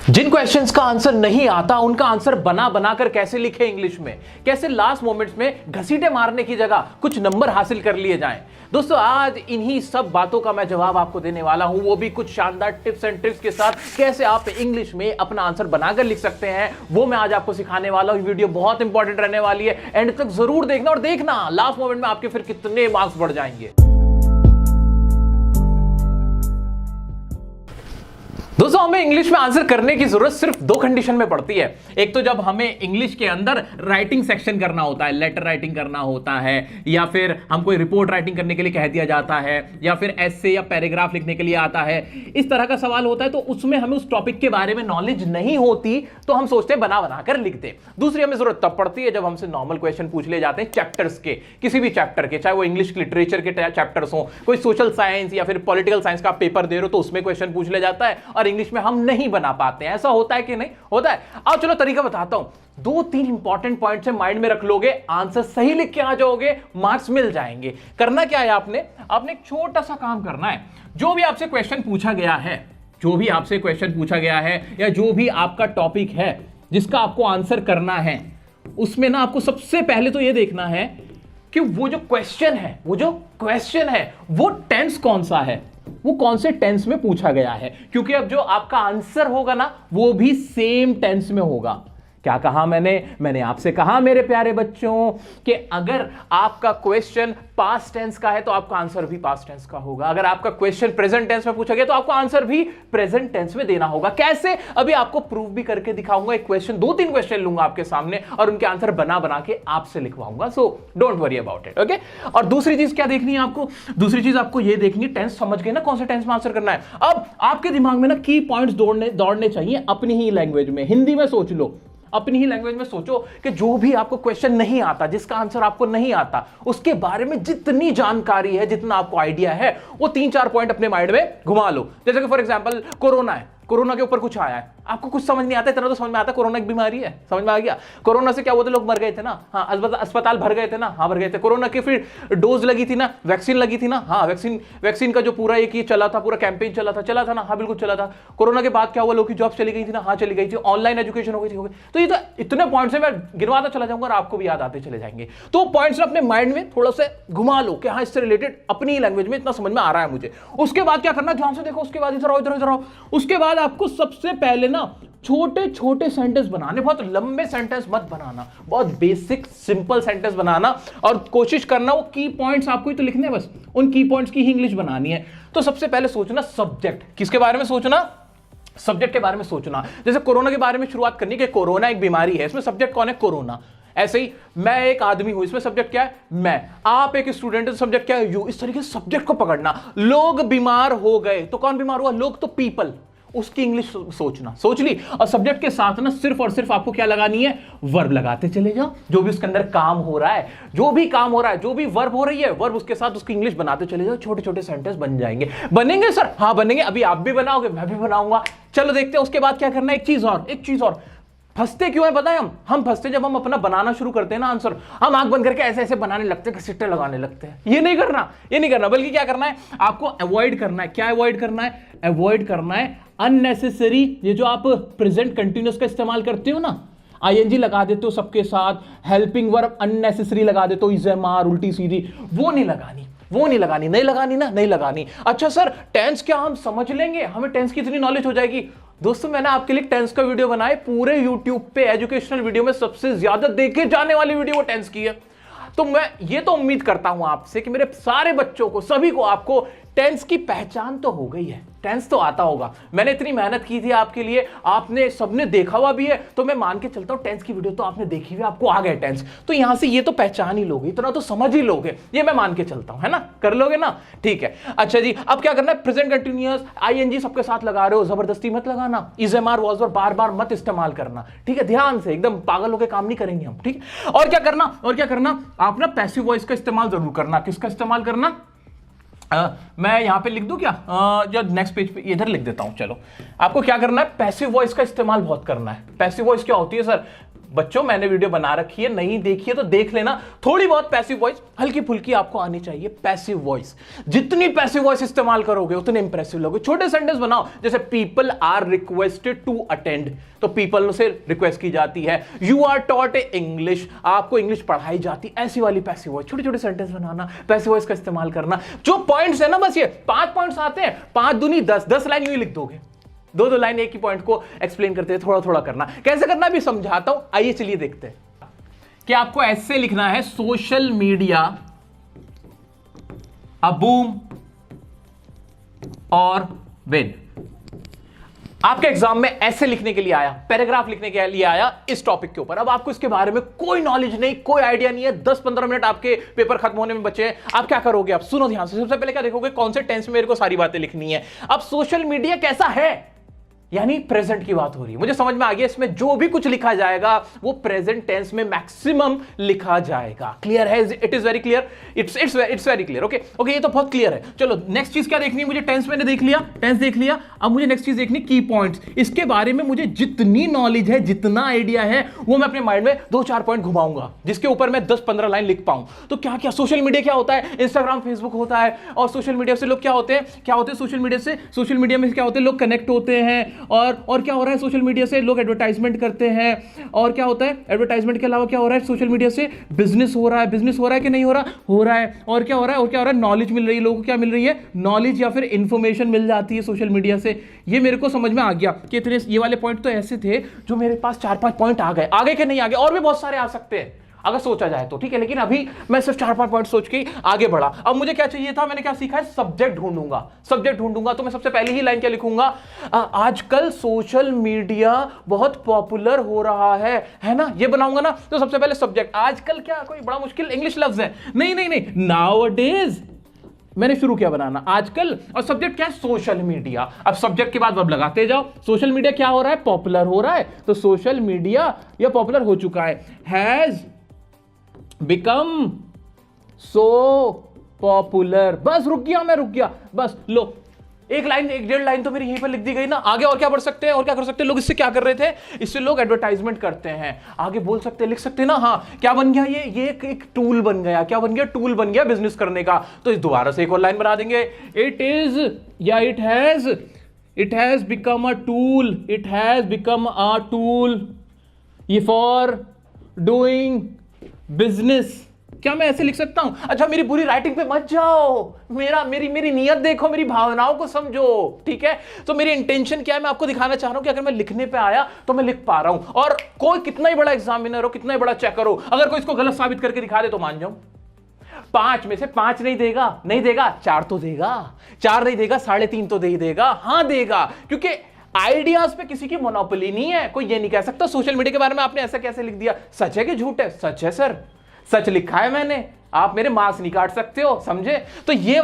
जिन questions का answer नहीं आता उनका आंसर बना बनाकर कैसे लिखे इंग्लिश में, कैसे लास्ट मोमेंट्स में घसीटे मारने की जगह कुछ नंबर हासिल कर लिए जाएं। दोस्तों आज इन्हीं सब बातों का मैं जवाब आपको देने वाला हूं, वो भी कुछ शानदार टिप्स एंड ट्रिक्स के साथ। कैसे आप इंग्लिश में अपना आंसर बनाकर लिख सकते हैं वो मैं आज आपको सिखाने वाला हूं। वीडियो बहुत इंपॉर्टेंट रहने वाली है, एंड तक जरूर देखना और देखना लास्ट मोमेंट में आपके फिर कितने मार्क्स बढ़ जाएंगे। दोस्तों हमें इंग्लिश में आंसर करने की जरूरत सिर्फ दो कंडीशन में पड़ती है। एक तो जब हमें इंग्लिश के अंदर राइटिंग सेक्शन करना होता है, लेटर राइटिंग करना होता है, या फिर हम कोई रिपोर्ट राइटिंग करने के लिए कह दिया जाता है, या फिर एसे या पैराग्राफ लिखने के लिए आता है, इस तरह का सवाल होता है। तो उसमें हमें उस टॉपिक के बारे में नॉलेज नहीं होती तो हम सोचते हैं बना बना कर लिख दे। दूसरी हमें जरूरत तब पड़ती है जब हमसे नॉर्मल क्वेश्चन पूछ ले जाते हैं चैप्टर्स के, किसी भी चैप्टर के, चाहे वो इंग्लिश लिटरेचर के चैप्टर्स हो, कोई सोशल साइंस या फिर पॉलिटिकल साइंस का पेपर दे रहे हो तो उसमें क्वेश्चन पूछ ले जाता है और इंग्लिश में हम नहीं बना पाते हैं। ऐसा होता है कि नहीं होता है? आओ चलो तरीका बताता हूं। दो तीन इंपॉर्टेंट पॉइंट्स है, माइंड में रख लोगे, आंसर सही लिख के आ जाओगे, मार्क्स मिल जाएंगे। करना क्या है, आपने एक छोटा सा काम करना है। जो भी आपसे क्वेश्चन पूछा गया है, जो भी आपसे क्वेश्चन पूछा गया है, या जो भी आपका टॉपिक है जिसका आपको आंसर करना है, उसमें ना आपको सबसे पहले तो यह देखना है कि वो जो क्वेश्चन है वो टेंस कौन सा है, वो कौन से टेंस में पूछा गया है। क्योंकि अब जो आपका आंसर होगा ना वो भी सेम टेंस में होगा। क्या कहा मैंने आपसे कहा मेरे प्यारे बच्चों कि अगर आपका क्वेश्चन पास्ट टेंस का है तो आपका आंसर भी पास्ट टेंस का होगा। अगर आपका क्वेश्चन प्रेजेंट टेंस में पूछा गया तो आपका आंसर भी प्रेजेंट टेंस में देना होगा। कैसे, अभी आपको प्रूफ भी करके दिखाऊंगा। एक क्वेश्चन, दो तीन क्वेश्चन लूंगा आपके सामने और उनके आंसर बना बना के आपसे लिखवाऊंगा। So don't worry about it, okay. और दूसरी चीज क्या देखनी है आपको, दूसरी चीज आपको यह देखनी है, टेंस समझ गए ना कौन से टेंस में आंसर करना है। अब आपके दिमाग में ना की पॉइंट्स दौड़ने चाहिए अपनी ही लैंग्वेज में। हिंदी में सोच लो, अपनी ही लैंग्वेज में सोचो कि जो भी आपको क्वेश्चन नहीं आता, जिसका आंसर आपको नहीं आता, उसके बारे में जितनी जानकारी है, जितना आपको आइडिया है, वो तीन चार पॉइंट अपने माइंड में घुमा लो। जैसे कि फॉर एग्जांपल कोरोना है, कोरोना के ऊपर कुछ आया है, आपको कुछ समझ नहीं आता, इतना तो समझ में आता है कोरोना एक बीमारी है, समझ में आ गया। कोरोना से क्या हुआ था, लोग मर गए थे ना, हाँ। अस्पताल भर गए थे ना, हाँ भर गए थे। कोरोना की फिर डोज लगी थी ना, वैक्सीन लगी थी ना, हाँ। वैक्सीन का जो पूरा एक ही चला था, पूरा कैंपेन चला था ना, हाँ बिल्कुल चला था। कोरोना के बाद क्या हुआ, लोग की जॉब चली गई थी ना, हाँ चली गई थी। ऑनलाइन एजुकेशन हो गई थी। तो ये तो इतने पॉइंट्स है, मैं गिनवाता चला जाऊंगा और आपको भी याद आते चले जाएंगे। तो पॉइंट्स अपने माइंड में थोड़ा सा घुमा लो कि हाँ इससे रिलेटेड अपनी लैंग्वेज में इतना समझ में आ रहा है मुझे। उसके बाद क्या करना, ध्यान से देखो, उसके बाद इधर आओ। उसके बाद आपको सबसे पहले ना छोटे छोटे सेंटेंस बनाने, बहुत लंबे सेंटेंस मत बनाना, बहुत बेसिक सिंपल सेंटेंस बनाना, और कोशिश करना वो की पॉइंट्स आपको ही तो लिखने हैं, बस उन की पॉइंट्स की ही इंग्लिश बनानी है। तो सबसे पहले सोचना सब्जेक्ट, किसके बारे में सोचना, सब्जेक्ट के बारे में सोचना। जैसे कोरोना के बारे में शुरुआत करनी कि कोरोना एक बीमारी है, इसमें सब्जेक्ट कौन है, कोरोना। ऐसे ही मैं एक आदमी हूं, इसमें सब्जेक्ट क्या है, मैं। आप एक स्टूडेंट है, सब्जेक्ट क्या है, यू। इस तरीके से सब्जेक्ट को पकड़ना। लोग बीमार हो गए तो कौन बीमार हुआ, लोग तो पीपल, उसकी इंग्लिश सोचना, सोच ली। और सब्जेक्ट के साथ ना सिर्फ और सिर्फ आपको क्या लगानी है, वर्ब लगाते चले जाओ। जो भी उसके अंदर काम हो रहा है, जो भी वर्ब हो रही है, वर्ब उसके साथ उसकी इंग्लिश बनाते चले जाओ। छोटे छोटे सेंटेंस बन जाएंगे। बनेंगे सर, हाँ बनेंगे। अभी आप भी बनाओगे, मैं भी बनाऊंगा, चलो देखते हैं। उसके बाद क्या करना है, एक चीज और। फंसते क्यों है पता है, हम फंसते जब हम अपना बनाना शुरू करते हैं ना आंसर, हम आंख बंद करके ऐसे ऐसे बनाने लगते हैं, घसीटे लगाने लगते हैं। ये नहीं करना, बल्कि क्या करना है, आपको अवॉइड करना है। क्या अवॉइड करना है, अवॉइड करना है अननेसेसरी, ये जो आप प्रेजेंट कंटिन्यूअस का इस्तेमाल करते हो ना, आईएनजी लगा देते हो सबके साथ, हेल्पिंग वर्ब अननेसेसरी लगा देते हो, इज़-एम-आर उल्टी सीधी, वो नहीं लगानी। अच्छा सर टेंस क्या हम समझ लेंगे, हमें टेंस की इतनी नॉलेज हो जाएगी। दोस्तों मैंने आपके लिए टेंस का वीडियो बनाया पूरे यूट्यूब पे, एजुकेशनल वीडियो में सबसे ज्यादा देखे जाने वाली वीडियो वो टेंस की है। तो मैं ये तो उम्मीद करता हूं आपसे कि मेरे सारे बच्चों को, सभी को, आपको टेंस की पहचान तो हो गई है, टेंस तो आता होगा। मैंने इतनी मेहनत की थी आपके लिए, आपने सबने देखा हुआ भी है, तो मैं मान के चलता हूं टेंस की वीडियो तो आपने देखी हुई, आपको आ गया टेंस, तो यहां से ये तो पहचान ही लोगे, इतना तो समझ ही लोगे, ये मैं मान के चलता हूं, है ना, कर लोगे ना, ठीक है। अच्छा जी, अब क्या करना है, प्रेजेंट कंटिन्यूअस आईएनजी सबके साथ लगा रहे हो, जबरदस्ती मत लगाना, इज़-एम-आर वाज वर्ब बार बार मत इस्तेमाल करना, ठीक है, ध्यान से, एकदम पागल होकर काम नहीं करेंगे हम, ठीक है। और क्या करना, आप ना पैसिव वॉइस का इस्तेमाल जरूर करना। किसका इस्तेमाल करना, मैं यहां पे लिख दूं क्या, जो नेक्स्ट पेज पे इधर लिख देता हूं। चलो, आपको क्या करना है, पैसिव वॉइस का इस्तेमाल बहुत करना है। पैसिव वॉइस क्या होती है सर, बच्चों मैंने वीडियो बना रखी है, नहीं देखी है तो देख लेना। थोड़ी बहुत पैसिव वॉइस हल्की फुल्की आपको आनी चाहिए। पैसिव वॉइस, जितनी पैसिव वॉइस इस्तेमाल करोगे उतने इंप्रेसिव लोगे। छोटे सेंटेंस बनाओ, जैसे people are requested to attend, तो पीपल से रिक्वेस्ट की जाती है। यू आर टॉट इंग्लिश, आपको इंग्लिश पढ़ाई जाती, ऐसी वाली पैसिव वॉइस। छोटे छोटे सेंटेंस बनाना, पैसिव वॉइस का इस्तेमाल करना। जो पॉइंट्स है ना, बस ये 5 पॉइंट्स आते हैं, 5 दूनी 10 लाइन यूं ही लिख दोगे। 2 लाइन एक ही पॉइंट को एक्सप्लेन करते हैं, थोड़ा थोड़ा करना। कैसे करना भी समझाता हूं, आइए चलिए देखते हैं। कि आपको ऐसे लिखना है, सोशल मीडिया अ बूम और विन। आपके एग्जाम में ऐसे लिखने के लिए आया, पैराग्राफ लिखने के लिए आया इस टॉपिक के ऊपर। अब आपको इसके बारे में कोई नॉलेज नहीं, कोई आइडिया नहीं है। 10-15 मिनट आपके पेपर खत्म होने में बचे हैं। आप क्या करोगे? आप सुनो ध्यान से। सबसे पहले क्या देखोगे, कौन से टेंस में मेरे को सारी बातें लिखनी है। अब सोशल मीडिया कैसा है, यानी प्रेजेंट की बात हो रही है। मुझे समझ में आ गया, इसमें जो भी कुछ लिखा जाएगा वो प्रेजेंट टेंस में मैक्सिमम लिखा जाएगा। क्लियर है? It is very clear, it's very clear. Okay, ये तो बहुत क्लियर है। चलो नेक्स्ट चीज क्या देखनी है मुझे? टेंस मैंने देख लिया, टेंस देख लिया। अब मुझे नेक्स्ट चीज देखनी, की पॉइंट्स। इसके बारे में मुझे जितनी नॉलेज है, जितना आइडिया है, वो मैं अपने माइंड में 2-4 पॉइंट घुमाऊंगा, जिसके ऊपर मैं 10-15 लाइन लिख पाऊं। तो क्या क्या सोशल मीडिया क्या होता है? इंस्टाग्राम, फेसबुक होता है। और सोशल मीडिया से लोग क्या होते हैं सोशल मीडिया में क्या होते हैं? लोग कनेक्ट होते हैं। और क्या हो रहा है सोशल मीडिया से? लोग एडवर्टाइजमेंट करते हैं। और क्या होता है? एडवर्टाइजमेंट के अलावा क्या हो रहा है सोशल मीडिया से? बिजनेस हो रहा है कि नहीं हो रहा है। और क्या हो रहा है? नॉलेज मिल रही है लोगों को। क्या मिल रही है? नॉलेज या फिर इंफॉर्मेशन मिल जाती है सोशल मीडिया से। ये मेरे को समझ में आ गया कि इतने ये वाले पॉइंट तो ऐसे थे जो मेरे पास 4-5 पॉइंट आ गए। आगे के नहीं आगे, और भी बहुत सारे आ सकते हैं अगर सोचा जाए तो, ठीक है। लेकिन अभी मैं सिर्फ 4-5 पॉइंट सोच के आगे बढ़ा। अब मुझे क्या चाहिए था? मैंने क्या सीखा है? सब्जेक्ट ढूंढूंगा। तो मैं सबसे पहले ही लाइन क्या लिखूंगा? आजकल सोशल मीडिया बहुत पॉपुलर हो रहा है ना? ये बनाऊंगा ना। तो सबसे पहले सब्जेक्ट। आजकल क्या कोई बड़ा मुश्किल इंग्लिश लफ्ज है? नहीं, नाउअडेज मैंने शुरू किया बनाना आजकल। और सब्जेक्ट क्या है? Social media. अब सब्जेक्ट के बाद वर्ब लगाते जाओ। सोशल मीडिया क्या हो रहा है? पॉपुलर हो रहा है। तो सोशल मीडिया या पॉपुलर हो चुका है, हैज बिकम सो पॉपुलर। बस रुक गया। बस लो, 1-1.5 लाइन तो मेरी यहीं पर लिख दी गई ना। आगे और क्या बढ़ सकते हैं, और क्या कर सकते हैं? लोग इससे क्या कर रहे थे? इससे लोग एडवर्टाइजमेंट करते हैं। आगे बोल सकते हैं, लिख सकते हैं ना। हाँ, क्या बन गया? ये एक टूल बन गया। क्या बन गया? टूल बन गया बिजनेस करने का। तो इस दोबारा से एक और लाइन बना देंगे। It has become a tool ये फॉर डूइंग बिजनेस। क्या मैं ऐसे लिख सकता हूं? अच्छा, मेरी पूरी राइटिंग पे मत जाओ। मेरी नीयत देखो, मेरी भावनाओं को समझो, ठीक है। तो मेरी इंटेंशन क्या है? मैं आपको दिखाना चाह रहा हूं कि अगर मैं लिखने पे आया तो मैं लिख पा रहा हूं। और कोई कितना ही बड़ा एग्जामिनर हो, कितना ही बड़ा चेकर हो, अगर कोई इसको गलत साबित करके दिखा दे तो मान जाऊं। 5 में से 5 नहीं देगा, 4 तो देगा। 4 नहीं देगा, 3.5 तो दे ही देगा। हाँ देगा, क्योंकि आइडियाज पे किसी की मोनोपोली नहीं है। कोई ये नहीं कह सकता सोशल मीडिया के बारे में आपने ऐसा कैसे लिख दिया। सच है कि झूठ है? सच है सर, सच लिखा है मैंने। आप मेरे मार्क्स नहीं काट सकते हो, समझे? तो ये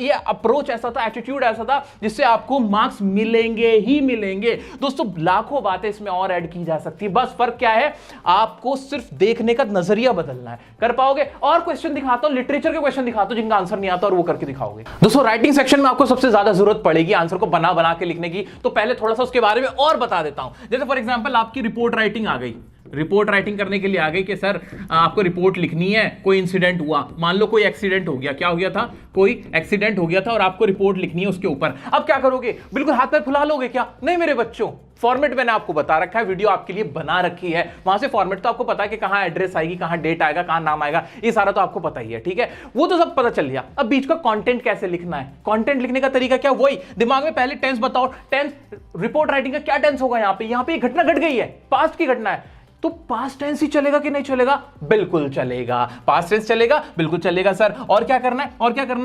अप्रोच ऐसा था, एटीट्यूड ऐसा था, जिससे आपको मार्क्स मिलेंगे ही मिलेंगे। दोस्तों लाखों बातें इसमें और ऐड की जा सकती है। बस फर्क क्या है? आपको सिर्फ देखने का नजरिया बदलना है। कर पाओगे? और क्वेश्चन दिखाता हूं, लिटरेचर के क्वेश्चन दिखाता हूं जिनका आंसर नहीं आता, और वो करके दिखाओगे। दोस्तों राइटिंग सेक्शन में आपको सबसे ज्यादा जरूरत पड़ेगी आंसर को बना के लिखने की। तो पहले थोड़ा सा उसके बारे में और बता देता हूं। जैसे फॉर एग्जाम्पल आपकी रिपोर्ट राइटिंग आ गई, रिपोर्ट राइटिंग करने के लिए आ गई कि सर आपको रिपोर्ट लिखनी है, कोई इंसिडेंट हुआ, मान लो कोई एक्सीडेंट हो गया। क्या हो गया था? कोई एक्सीडेंट हो गया था और आपको रिपोर्ट लिखनी है उसके ऊपर। अब क्या करोगे? बिल्कुल हाथ पैर फुला लोगे क्या? नहीं मेरे बच्चों, फॉर्मेट मैंने आपको बता रखा है, वीडियो आपके लिए बना रखी है। वहां से फॉर्मेट तो आपको पता है कि कहां एड्रेस आएगी, कहां डेट आएगा, कहां नाम आएगा, ये सारा तो आपको पता ही है, ठीक है। वो तो सब पता चल गया। अब बीच का कंटेंट कैसे लिखना है? कंटेंट लिखने का तरीका क्या? वही दिमाग में पहले टेंस बताओ। टेंस, रिपोर्ट राइटिंग का क्या टेंस होगा? यहाँ पे घटना घट गई है, पास्ट की घटना है, तो पास्ट टेंस ही चलेगा कि नहीं चलेगा? बिल्कुल चलेगा, पास्ट टेंस चलेगा, बिल्कुल चलेगा सर। और क्या करना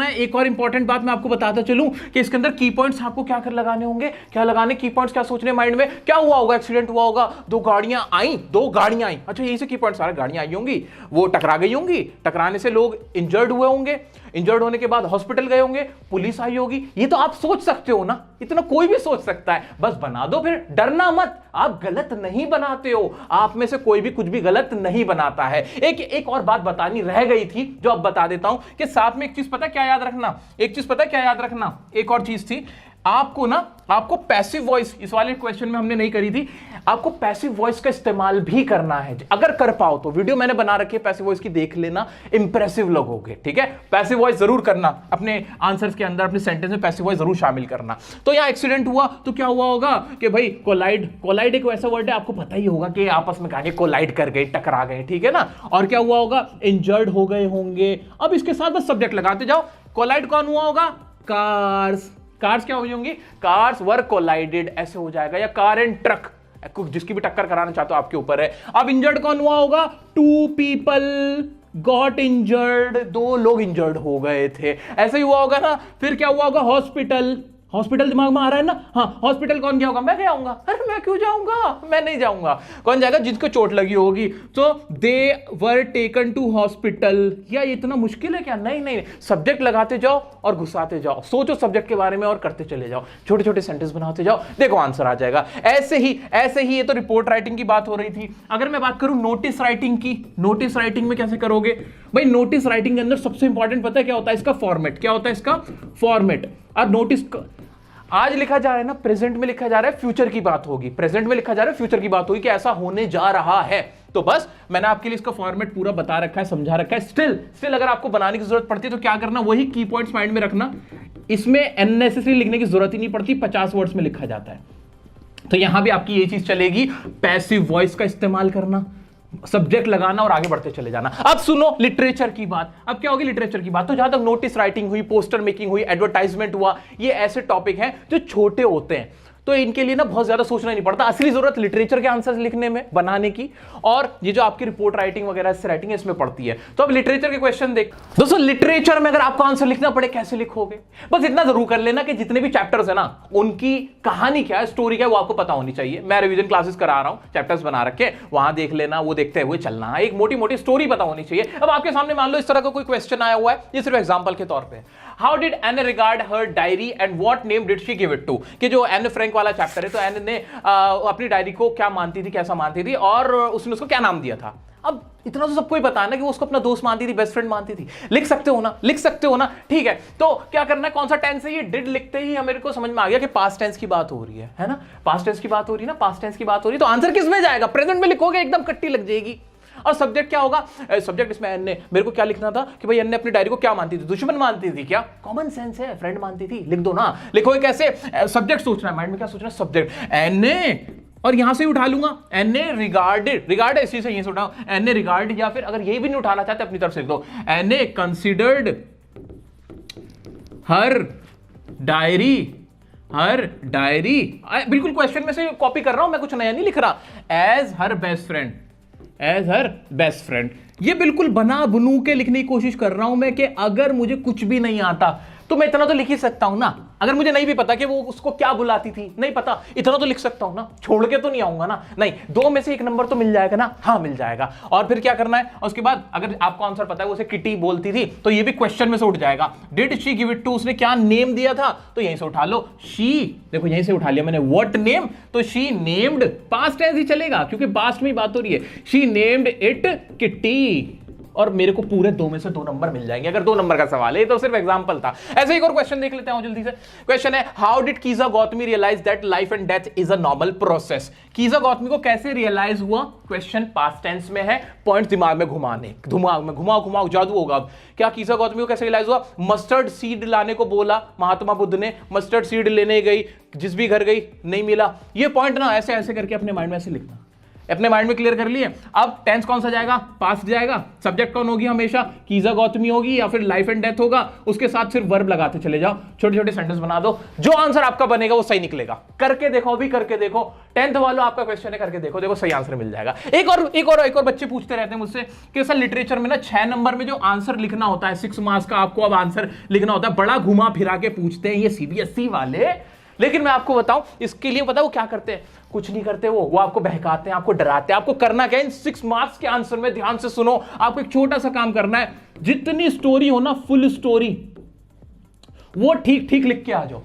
है? एक और इंपॉर्टेंट बात मैं आपको बताता चलूं कि इसके अंदर की पॉइंट्स आपको क्या कर लगाने होंगे, क्या लगाने की पॉइंट्स, क्या सोचने माइंड में? क्या हुआ होगा? एक्सीडेंट हुआ होगा, 2 गाड़ियां आई। अच्छा यही से की पॉइंट, सारे गाड़ियां आई होंगी, वो टकरा गई होंगी, टकराने से लोग इंजर्ड हुए होंगे, इंजर्ड होने के बाद हॉस्पिटल गए होंगे, पुलिस आई होगी। ये तो आप सोच सकते हो ना, इतना कोई भी सोच सकता है। बस बना दो, फिर डरना मत, आप गलत नहीं बनाते हो। आप में से कोई भी कुछ भी गलत नहीं बनाता है। एक और बात बतानी रह गई थी जो अब बता देता हूं कि साथ में एक चीज पता क्या याद रखना, एक और चीज थी, आपको पैसिव वॉइस, इस वाले क्वेश्चन में हमने नहीं करी थी, आपको पैसिव वॉइस का इस्तेमाल भी करना है। अगर कर पाओ तो वीडियो मैंने बना रखी है पैसिव वॉइस की, देख लेना, इंप्रेसिव लगोगे। ठीक है, पैसिव वॉइस जरूर करना अपने आंसर्स के अंदर, अपने सेंटेंस में पैसिव वॉइस जरूर शामिल करना। तो यहां एक्सीडेंट हुआ तो क्या हुआ होगा कि भाई कोलाइड एक वैसा वर्ड है, आपको पता ही होगा कि आपस में गाड़ी कोलाइड कर गए, टकरा गए। ठीक है ना, और क्या हुआ होगा, इंजर्ड हो गए होंगे। अब इसके साथ बस सब्जेक्ट लगाते जाओ। कोलाइड कौन हुआ होगा, कार्स क्या हो जाएंगी, कार्स वर कोलाइडेड ऐसे हो जाएगा, या कार एंड ट्रक, जिसकी भी टक्कर कराना चाहते हो आपके ऊपर है। अब इंजर्ड कौन हुआ होगा, 2 people गॉट इंजर्ड, 2 लोग इंजर्ड हो गए थे, ऐसे ही हुआ होगा ना। फिर क्या हुआ होगा, हॉस्पिटल दिमाग में आ रहा है ना, हाँ, हॉस्पिटल कौन गया होगा, मैं गया हूंगा। अरे मैं क्यों जाऊंगा, मैं नहीं जाऊंगा। कौन जाएगा, जिसको चोट लगी होगी। तो दे वर टेकन टू हॉस्पिटल। या इतना मुश्किल है क्या, नहीं, सब्जेक्ट लगाते जाओ और घुसाते जाओ, सोचो सब्जेक्ट के बारे में और करते चले जाओ, छोटे छोटे सेंटेंस बनाते जाओ, देखो आंसर आ जाएगा। ऐसे ही ये तो रिपोर्ट राइटिंग की बात हो रही थी। अगर मैं बात करूं नोटिस राइटिंग की, नोटिस राइटिंग में कैसे करोगे भाई, नोटिस राइटिंग के अंदर सबसे इंपॉर्टेंट पता है क्या होता है, इसका फॉर्मेट। क्या होता है इसका फॉर्मेट। अब नोटिस आज लिखा जा रहा है ना, प्रेजेंट में लिखा जा रहा है, फ्यूचर की बात होगी, प्रेजेंट में लिखा जा रहा है, फ्यूचर की बात होगी कि ऐसा होने जा रहा है। तो बस मैंने आपके लिए इसका फॉर्मेट पूरा बता रखा है, समझा रखा है। स्टिल अगर आपको बनाने की जरूरत पड़ती है तो क्या करना, वही की पॉइंट्स माइंड में रखना। इसमें अननेसेसरी लिखने की जरूरत ही नहीं पड़ती, 50 वर्ड्स में लिखा जाता है। तो यहां भी आपकी ये चीज चलेगी, पैसिव वॉइस का इस्तेमाल करना, सब्जेक्ट लगाना और आगे बढ़ते चले जाना। अब सुनो लिटरेचर की बात। अब क्या होगी लिटरेचर की बात, तो जहां तक नोटिस राइटिंग हुई, पोस्टर मेकिंग हुई, एडवर्टाइजमेंट हुआ, ये ऐसे टॉपिक हैं जो छोटे होते हैं, तो इनके लिए ना बहुत ज्यादा सोचना नहीं पड़ता। असली जरूरत लिटरेचर के आंसर्स लिखने में, बनाने की, और ये जो आपकी रिपोर्ट राइटिंग वगैरह से राइटिंग है इसमें पड़ती है। तो अब लिटरेचर के क्वेश्चन देख दोस्तों, लिटरेचर में अगर आपको आंसर लिखना पड़े कैसे लिखोगे, बस इतना जरूर कर लेना कि जितने भी चैप्टर्स है ना, उनकी कहानी क्या है, स्टोरी क्या है, वो आपको पता होनी चाहिए। मैं रिवीजन क्लासेस करा रहा हूं, चैप्टर्स बना रखे, वहां देख लेना, वो देखते हुए चलना, एक मोटी मोटी स्टोरी पता होनी चाहिए। अब आपके सामने मान लो इस तरह का कोई क्वेश्चन आया हुआ है, ये सिर्फ एग्जांपल के तौर पे, how did Anne regard her diary and what name did she give it to, कि जो एन फ्रैंक वाला चैप्टर है, तो एन ने अपनी डायरी को क्या मानती थी, कैसा मानती थी, और उसने उसको क्या नाम दिया था। अब इतना तो सबको ही पता है ना कि वो उसको अपना दोस्त मानती थी, बेस्ट फ्रेंड मानती थी। लिख सकते हो ना, ठीक है। तो क्या करना है, कौन सा टेंस है, ये डिड लिखते ही मेरे को समझ में आ गया कि पास्ट टेंस की बात हो रही है ना, पास्ट टेंस की बात हो रही है ना, पास्ट टेंस की बात हो रही है, तो आंसर किस में जाएगा, प्रेजेंट में लिखोगे, एकदम कट्टी लग जाएगी। और सब्जेक्ट क्या होगा, सब्जेक्ट इसमें एन ने, मेरे को क्या लिखना था कि भाई एन ने अपनी डायरी को क्या मानती थी, दुश्मन मानती थी क्या, कॉमन सेंस है, फ्रेंड मानती थी, लिख दो ना। लिखोगे कैसे, सब्जेक्ट सोचना है, माइंड में क्या सोचना है, सब्जेक्ट एन ने, और यहां से उठा लूंगा एन ने रिगार्ड इसी से यहीं से उठाओ, एन ने रिगार्ड, या फिर अगर ये भी नहीं उठाना चाहते अपनी तरफ से लिख दो, एन ने कंसिडर्ड हर डायरी, बिल्कुल क्वेश्चन में से कॉपी कर रहा हूं मैं, कुछ नया नहीं लिख रहा, एज हर बेस्ट फ्रेंड। ये बिल्कुल बना बनू के लिखने की कोशिश कर रहा हूं मैं, कि अगर मुझे कुछ भी नहीं आता तो मैं इतना तो लिख ही सकता हूं ना। अगर मुझे नहीं भी पता कि वो उसको क्या बुलाती थी, नहीं पता, इतना तो लिख सकता हूं ना, छोड़ के तो नहीं आऊंगा ना। नहीं, 2 में से 1 नंबर तो मिल जाएगा ना, हाँ मिल जाएगा। और फिर क्या करना है, उसके बाद अगर आपको आंसर पता है वो उसे किटी बोलती थी, तो ये भी क्वेश्चन में से उठ जाएगा। Did she give it to, उसने क्या नेम दिया था, तो यहीं से उठा लो, शी, देखो यहीं से उठा लिया मैंने, व्हाट नेम, तो शी नेम्ड, पास्ट टेंस ही चलेगा क्योंकि पास्ट में ही बात हो रही है, शी नेम्ड इट किटी, और मेरे को पूरे 2 में से 2 नंबर मिल जाएंगे अगर 2 नंबर का सवाल है, तो सिर्फ एग्जांपल था। ऐसे एक और क्वेश्चन देख लेते हैं जल्दी से। क्वेश्चन है, how did Kisa Gautami realize that life and death is a normal process. Kisa Gautami को कैसे रियलाइज हुआ, क्वेश्चन पास्ट टेंस में है, पॉइंट दिमाग में घुमाओ जादू होगा। क्या कीजा गौतमी को कैसे रियलाइज हुआ, मस्टर्ड सीड लाने को बोला महात्मा बुद्ध ने, मस्टर्ड सीड लेने गई, जिस भी घर गई नहीं मिला। ये पॉइंट ना ऐसे ऐसे करके अपने माइंड में ऐसे लिखना, अपने माइंड में क्लियर कर लिए। अब टेंस कौन सा जाएगा, पास्ट जाएगा, सब्जेक्ट कौन होगी, हमेशा कीजा गौतमी होगी, या फिर लाइफ एंड डेथ होगा, उसके साथ सिर्फ वर्ब लगाते चले जाओ, छोटे छोटे सेंटेंस बना दो, जो आंसर आपका बनेगा वो सही निकलेगा। करके देखो, अभी करके देखो, 10th वालों आपका क्वेश्चन है, करके देखो सही आंसर मिल जाएगा। एक और बच्चे पूछते रहते हैं मुझसे कि सर लिटरेचर में ना 6 नंबर में जो आंसर लिखना होता है, 6 मार्क्स का आपको अब आंसर लिखना होता है, बड़ा घुमा फिरा के पूछते हैं ये CBSE वाले। लेकिन मैं आपको बताऊं, इसके लिए पता वो क्या करते हैं, कुछ नहीं करते, वो आपको बहकाते हैं, आपको डराते हैं। आपको करना क्या है, इन 6 मार्क्स के आंसर में ध्यान से सुनो, आपको एक छोटा सा काम करना है, जितनी स्टोरी हो ना, फुल स्टोरी वो ठीक ठीक लिख के आ जाओ।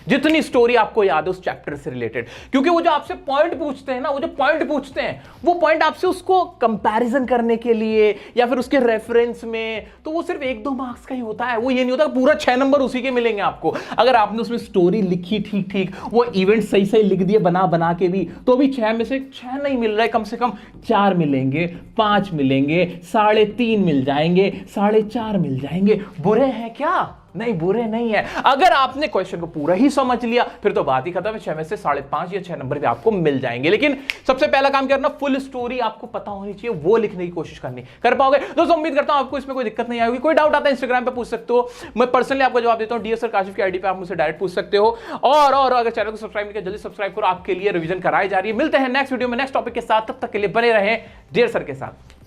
जितनी स्टोरी आपको याद है उस चैप्टर से रिलेटेड, क्योंकि वो जो आपसे पॉइंट पूछते हैं ना, वो जो पॉइंट पूछते हैं वो पॉइंट आपसे उसको कंपैरिजन करने के लिए या फिर उसके रेफरेंस में, तो वो सिर्फ 1-2 मार्क्स का ही होता है। वो ये नहीं होता पूरा 6 नंबर उसी के मिलेंगे आपको। अगर आपने उसमें स्टोरी लिखी ठीक ठीक, वो इवेंट सही सही लिख दिए बना बना के भी, तो भी 6 में से 6 नहीं मिल रहा है, कम से कम 4 मिलेंगे, 5 मिलेंगे, 3.5 मिल जाएंगे, 4.5 मिल जाएंगे। बुरे हैं क्या? नहीं, बुरे नहीं है। अगर आपने क्वेश्चन को पूरा ही समझ लिया फिर तो बात ही खत्म है, 6 में से 5.5 या 6 नंबर भी आपको मिल जाएंगे। लेकिन सबसे पहला काम करना, फुल स्टोरी आपको पता होनी चाहिए, वो लिखने की कोशिश करनी। कर पाओगे दोस्तों? उम्मीद करता हूं आपको इसमें कोई दिक्कत नहीं आएगी। कोई डाउट आता है इंस्टाग्राम पे पूछ सकते हो, मैं पर्सनली आपको जवाब देता हूं। डियर सर काशिफ की आईडी पे आप मुझसे डायरेक्ट पूछ सकते हो। और अगर चैनल को सब्सक्राइब नहीं किया जल्दी सब्सक्राइब करो, आपके लिए रिवीजन कराई जा रही है। मिलते हैं नेक्स्ट वीडियो में नेक्स्ट टॉपिक के साथ, तब तक के लिए बने रहें डियर सर के साथ।